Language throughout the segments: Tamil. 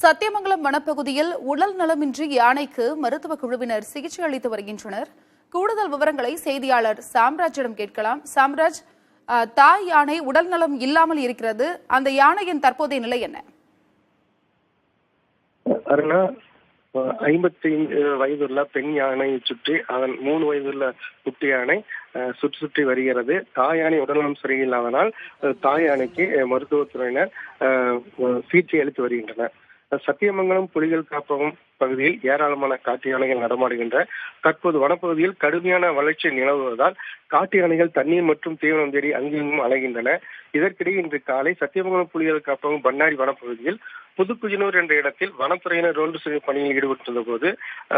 சத்தியமங்கலம் வனப்பகுதியில் உடல் நலமின்றி யானைக்கு மருத்துவ குழுவினர் சிகிச்சை அளித்து வருகின்றனர். கூடுதல் விவரங்களை செய்தியாளர் சாம்ராஜிடம் கேட்கலாம். சாம்ராஜ், தாய் யானை உடல் நலம் இல்லாமல் இருக்கிறது. அந்த யானையின் தற்போதைய நிலை என்ன? அருணா, 55 வயதுள்ள பெண் யானையை சுற்றி அதன் 3 வயதுள்ள குட்டி யானை சுற்றி வருகிறது. தாய் யானை உடல்நலம் சரியில்லாதனால் தாய் யானைக்கு மருத்துவத்துறையினர் சிகிச்சை அளித்து வருகின்றனர். சத்தியமங்கலம் புலிகள் காப்பகம் பகுதியில் ஏராளமான காட்டு யானைகள் நடமாடுகின்ற தற்போது வனப்பகுதியில் கடுமையான வளர்ச்சி நிலவுவதால் காட்டு யானைகள் தண்ணீர் மற்றும் தீவனம் தேடி அங்கெங்கும் அலைகின்றன. இதற்கிடையே இன்று காலை சத்தியமங்கலம் புலிகள் காப்பகம் பண்ணாரி வனப்பகுதியில் புதுக்குஜனூர் என்ற இடத்தில் வனத்துறையினர் ரோந்து செய்யும் பணியில் ஈடுபட்டிருந்த போது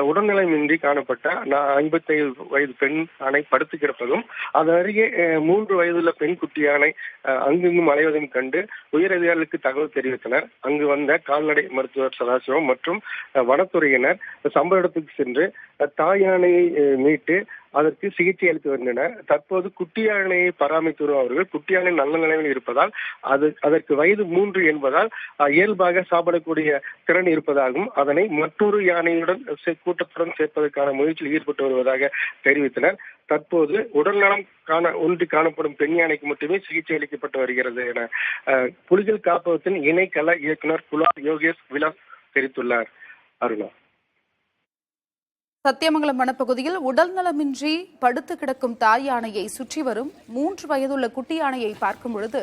உடல்நலமின்றி காணப்பட்ட 55 வயது பெண் யானை படுத்து கிடப்பதும் அதன் அருகே 3 வயதுள்ள பெண் குட்டி யானை அங்கெங்கும் அலைவதையும் கண்டு உயரதிகாரிகளுக்கு தகவல் தெரிவித்தனர். அங்கு வந்த கால்நடை மருத்துவர் சதாசிவம் மற்றும் வனத்துறையினர் சம்பவ இடத்துக்கு சென்று தாய் யானையை மீட்டு அதற்கு சிகிச்சை அளித்து வருகின்றனர். தற்போது குட்டி யானையை பராமரித்து வரும் அவர்கள் குட்டி யானை நல்ல நிலையில் இருப்பதால் அதற்கு வயது 3 என்பதால் இயல்பாக சாப்பிடக்கூடிய திறன் இருப்பதாகவும் அதனை மற்றொரு யானையுடன் கூட்டத்துடன் சேர்ப்பதற்கான முயற்சியில் ஈடுபட்டு வருவதாக தெரிவித்தனர். தற்போது உடல்நலம் காணப்படும் பெண் யானைக்கு மட்டுமே சிகிச்சை அளிக்கப்பட்டு வருகிறது என புலிகள் காப்பகத்தின் இணை கள இயக்குனர் குலார் யோகேஷ் விலாஸ் தெரிவித்துள்ளார். அருணா, சத்தியமங்கலம் வனப்பகுதியில் உடல் நலமின்றி படுத்து கிடக்கும் தாய் யானையை சுற்றி வரும் 3 வயதுள்ள குட்டி யானையை பார்க்கும் பொழுது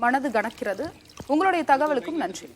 மனது கனக்கிறது. உங்களுடைய தகவலுக்கும் நன்றி.